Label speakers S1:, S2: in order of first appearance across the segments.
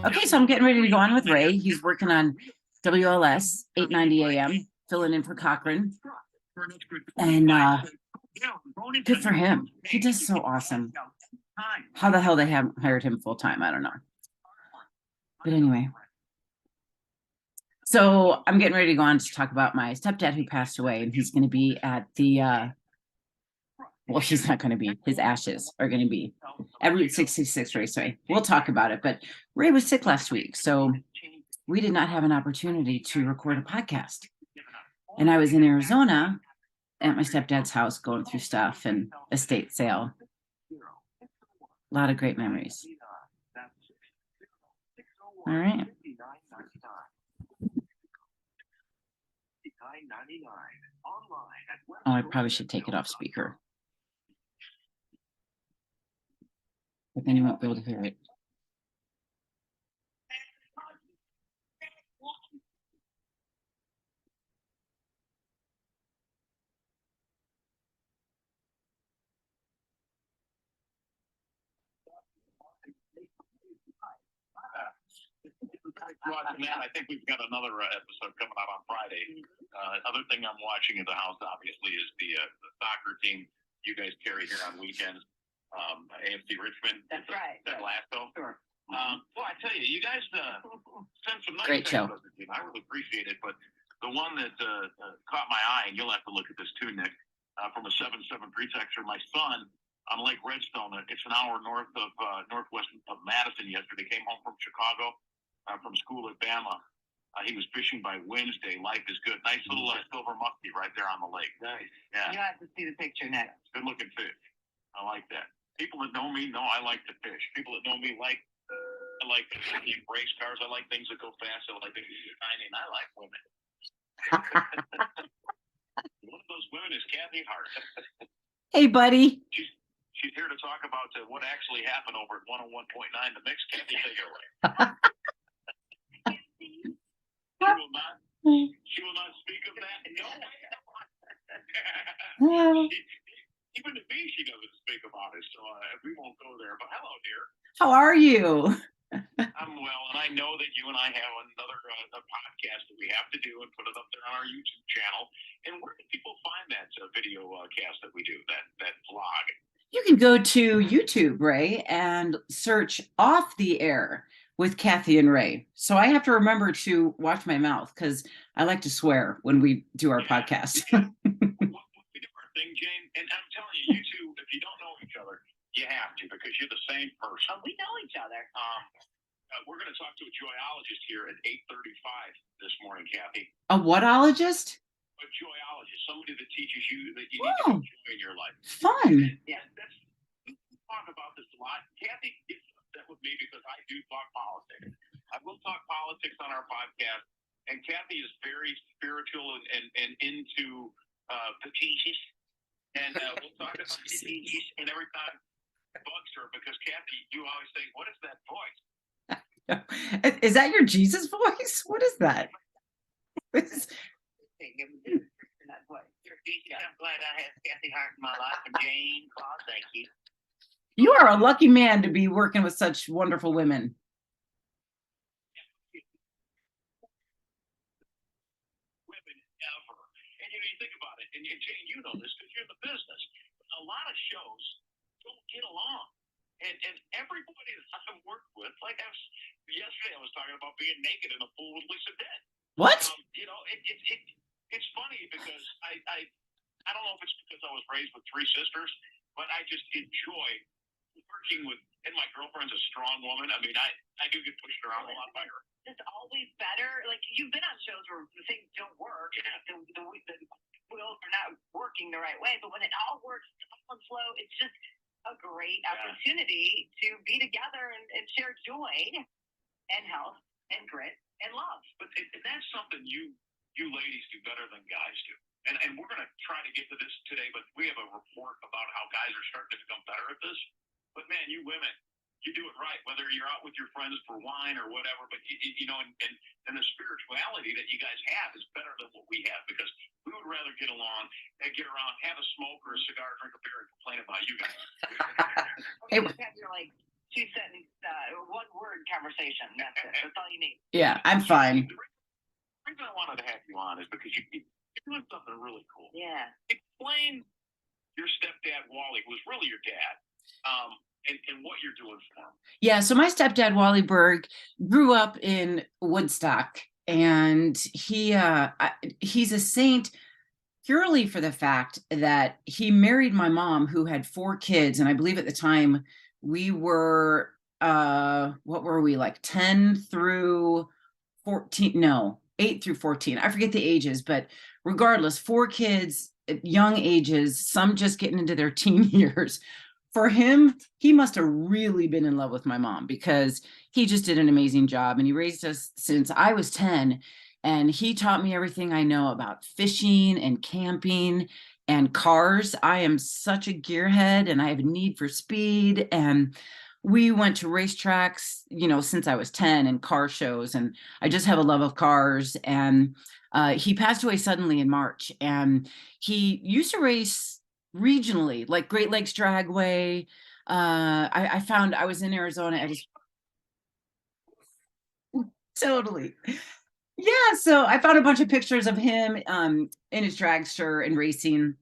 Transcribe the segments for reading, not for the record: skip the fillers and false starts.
S1: Okay, so I'm getting ready to go on with Ray. He's working on WLS 890 AM, filling in for Cochran. And good for him. He does so awesome. How the hell they haven't hired him full time, I don't know. But anyway. So I'm getting ready to go on to talk about my stepdad who passed away, and he's going to be at the well, he's not going to be. His ashes are going to be at Route 66 Raceway. We'll talk about it. But Ray was sick last week, so we did not have an opportunity to record a podcast. And I was in Arizona at my stepdad's house going through stuff and estate sale. A lot of great memories. All right. Oh, I probably should take it off speaker. But then you won't be able to hear it.
S2: Watching that, I think we've got another episode coming out on Friday. Other thing I'm watching at the house, obviously, is the soccer team you guys carry here on weekends. AFC Richmond.
S3: That's right.
S2: That Glasgow.
S3: Sure.
S2: Well, I tell you guys sent some nice
S1: Great show.
S2: things. I really appreciate it. But the one that caught my eye, and you'll have to look at this too, Nick, from a 7-7 pretexter, my son on Lake Redstone. It's an hour north of northwest of Madison yesterday. Came home from Chicago. From school at Bama. He was fishing by Wednesday. Life is good. Nice little silver muskie right there on the lake. Nice. Yeah.
S3: You have to see the picture next.
S2: Good looking fish. I like that. People that know me know I like to fish. People that know me like race cars. I like things that go fast. I like things that are tiny, and I like women. One of those women is Kathy Hart.
S1: Hey, buddy.
S2: She's here to talk about what actually happened over at 101.9 The Mix. Kathy, take it away. She will not speak of that. No. Even to me, she doesn't speak about it, so we won't go there. But hello, dear.
S1: How are you?
S2: I'm well, and I know that you and I have another podcast that we have to do and put it up there on our YouTube channel. And where do people find that video cast that we do, that vlog?
S1: You can go to YouTube, Ray, and search Off the Air with Kathy and Ray. So I have to remember to watch my mouth because I like to swear when we do our podcast.
S2: We do our thing, Jane, and I'm telling you, you two, if you don't know each other, you have to because you're the same person.
S3: Oh, we know each other.
S2: We're going to talk to a joyologist here at 8:35 this morning, Kathy.
S1: A whatologist?
S2: A joyologist, somebody that teaches you that you need to enjoy in your life.
S1: Fun.
S2: Yeah, we talk about this a lot. Kathy gets upset with me because I do talk politics. I will talk politics on our podcast, and Kathy is very spiritual and into facetious. And we'll talk about facetious, and every time it bugs her because Kathy, you always say, "What is that voice?"
S1: Is that your Jesus voice? What is that?
S2: I'm glad I had Kathy Hart in my life, and Jane Claus, thank you.
S1: You are a lucky man to be working with such wonderful women.
S2: Women ever. And you think about it, and Jane, you know this because you're in the business. A lot of shows don't get along. And everybody that I've worked with, like yesterday I was talking about being naked in a pool with Lisa Dead.
S1: What?
S2: It's funny because I don't know if it's because I was raised with three sisters, but I just enjoy working with, and my girlfriend's a strong woman. I mean, I do get pushed around a lot by her.
S3: It's always better. Like, you've been on shows where things don't work. Yeah. The wheels are not working the right way, but when it all works on flow, it's just a great opportunity to be together and share joy and health and grit and love.
S2: But that's something you ladies do better than guys do. And we're going to try to get to this today, but we have a report about how guys are starting to become better at this. But man, you women, you do it right, whether you're out with your friends for wine or whatever, but you know, and the spirituality that you guys have is better than what we have, because we would rather get along and get around, have a smoke or a cigar, drink a beer, and complain about you guys.
S3: You have your like 2-sentence, one-word conversation conversation. That's it. That's all you need.
S1: Yeah, I'm fine.
S2: The reason I wanted to have you on is because you're doing something really cool.
S3: Yeah.
S2: Explain your stepdad, Wally, who was really your dad, and what you're doing for him.
S1: Yeah, so my stepdad, Wally Berg, grew up in Woodstock, and he's a saint purely for the fact that he married my mom, who had 4 kids, and I believe at the time we were what were we, like 10 through 14? No, 8 through 14. I forget the ages, but regardless, 4 kids at young ages, some just getting into their teen years. For him, he must have really been in love with my mom, because he just did an amazing job, and he raised us since I was 10, and he taught me everything I know about fishing and camping and cars. I am such a gearhead, and I have a need for speed, and we went to racetracks, since I was 10, and car shows, and I just have a love of cars. And he passed away suddenly in March, and he used to race regionally, like Great Lakes Dragway. I found I was in Arizona at his totally. Yeah, so I found a bunch of pictures of him in his dragster and racing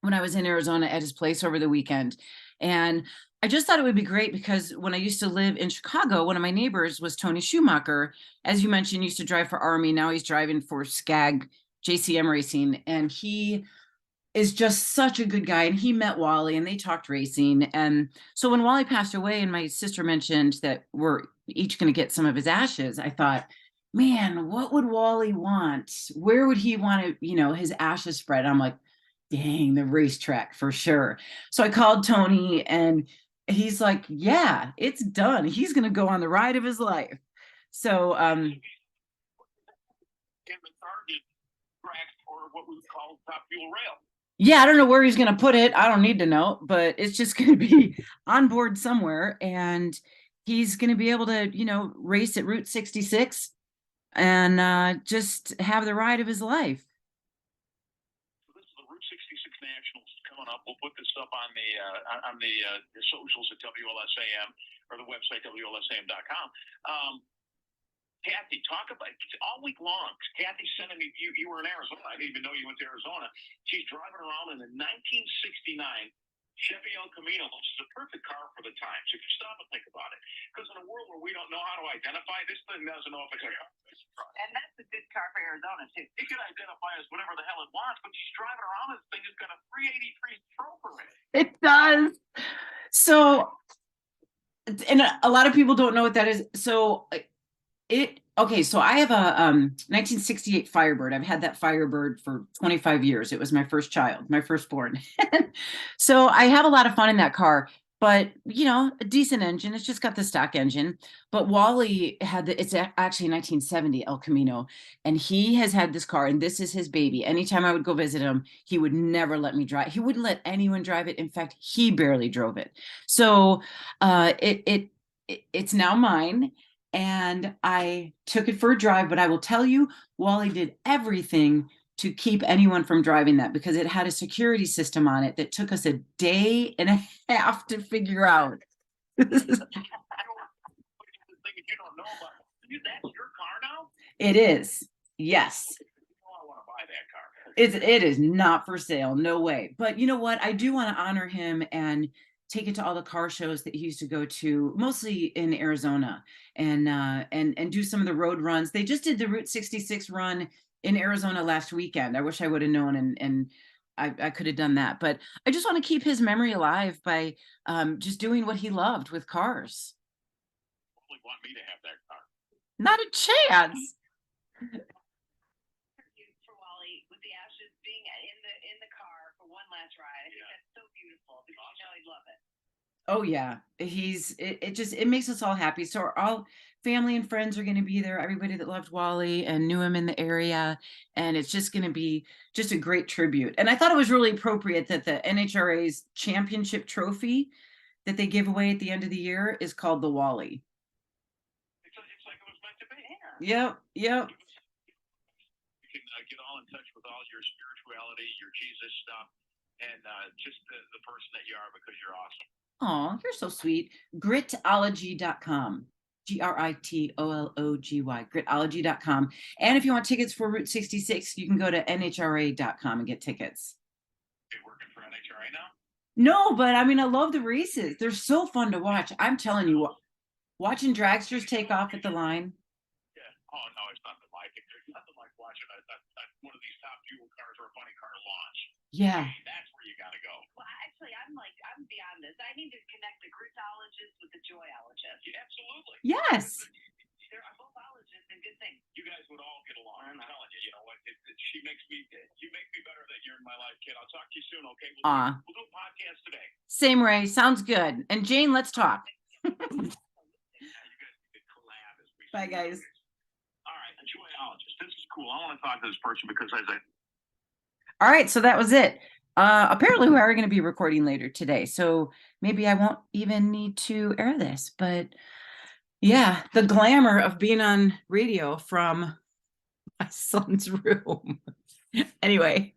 S1: when I was in Arizona at his place over the weekend. And I just thought it would be great, because when I used to live in Chicago, one of my neighbors was Tony Schumacher. As you mentioned, used to drive for Army. Now he's driving for SCAG JCM Racing. And he is just such a good guy. And he met Wally, and they talked racing. And so when Wally passed away and my sister mentioned that we're each going to get some of his ashes, I thought, man, what would Wally want? Where would he want to, his ashes spread? I'm like, dang, the racetrack for sure. So I called Tony, and he's like, yeah, it's done. He's going to go on the ride of his life. So,
S2: In the target track, or what we would call top fuel rail.
S1: yeah, I don't know where he's going to put it. I don't need to know, but it's just going to be on board somewhere. And he's going to be able to, race at Route 66 and just have the ride of his life.
S2: So this is the Route 66 Nationals coming up. We'll put this up on the socials at WLSAM, or the website WLSAM.com. Kathy, talk about all week long. Kathy sending me, you were in Arizona. I didn't even know you went to Arizona. She's driving around in a 1969 Chevy El Camino, which is a perfect car for the times. If you stop and think about it, because in a world where we don't know how to identify, this thing doesn't know if it's a car.
S3: And that's a good car for Arizona too.
S2: It can identify as whatever the hell it wants, but she's driving around, this thing has got a 383 Troper in it.
S1: It does. So, and a lot of people don't know what that is. So so I have a 1968 Firebird. I've had that Firebird for 25 years. It was my first child, my firstborn. So I have a lot of fun in that car, but a decent engine. It's just got the stock engine. But Wally had it's actually a 1970 El Camino, and he has had this car, and this is his baby. Anytime I would go visit him, he would never let me drive. He wouldn't let anyone drive it. In fact, he barely drove it. So it's now mine. And I took it for a drive, but I will tell you, Wally did everything to keep anyone from driving that, because it had a security system on it that took us a day and a half to figure out.
S2: That's your car now?
S1: It is. Yes.
S2: I want to buy that car.
S1: It is not for sale. No way. But you know what? I do want to honor him and take it to all the car shows that he used to go to, mostly in Arizona, and do some of the road runs. They just did the Route 66 run in Arizona last weekend. I wish I would have known, and I could have done that. But I just want to keep his memory alive by just doing what he loved with cars.
S2: You want me to have that car?
S1: Not a chance.
S3: For Wally, with the ashes being in the car for one last ride, I think that's so beautiful, because he'd love it.
S1: Oh yeah, it makes us all happy. So all family and friends are going to be there. Everybody that loved Wally and knew him in the area, and it's just going to be just a great tribute. And I thought it was really appropriate that the NHRA's championship trophy that they give away at the end of the year is called the Wally.
S2: It's like it was meant to be.
S1: Yep.
S2: You can get all in touch with all your spirituality, your Jesus stuff, and just the person that you are, because you're awesome.
S1: Oh, you're so sweet. Gritology.com. GRITOLOGY, gritology.com. And if you want tickets for Route 66, you can go to NHRA.com and get tickets.
S2: Okay, working for NHRA now?
S1: No, but I mean, I love the races. They're so fun to watch. I'm telling you, watching dragsters take off at the line.
S2: Yeah. Oh, no, it's nothing like it. There's nothing like watching one of these top fuel cars or a funny car launch.
S1: Yeah.
S2: Hey, that's where you got to go.
S3: Well, actually, I'm beyond this. I need to connect the gritologist with the joyologist.
S2: Yeah, absolutely.
S1: Yes.
S3: They're both ologists and good things.
S2: You guys would all get along. I'm telling you, you know what? You make me better that you're in my life, kid. I'll talk to you soon, okay? We'll do a podcast today.
S1: Same, Ray. Sounds good. And Jane, let's talk.
S2: Yeah, you guys could collab as we
S1: Bye, guys.
S2: All right, a joyologist. This is cool. I want to talk to this person because
S1: All right, so that was it. Apparently we are going to be recording later today, so maybe I won't even need to air this, but yeah, the glamour of being on radio from my son's room. Anyway.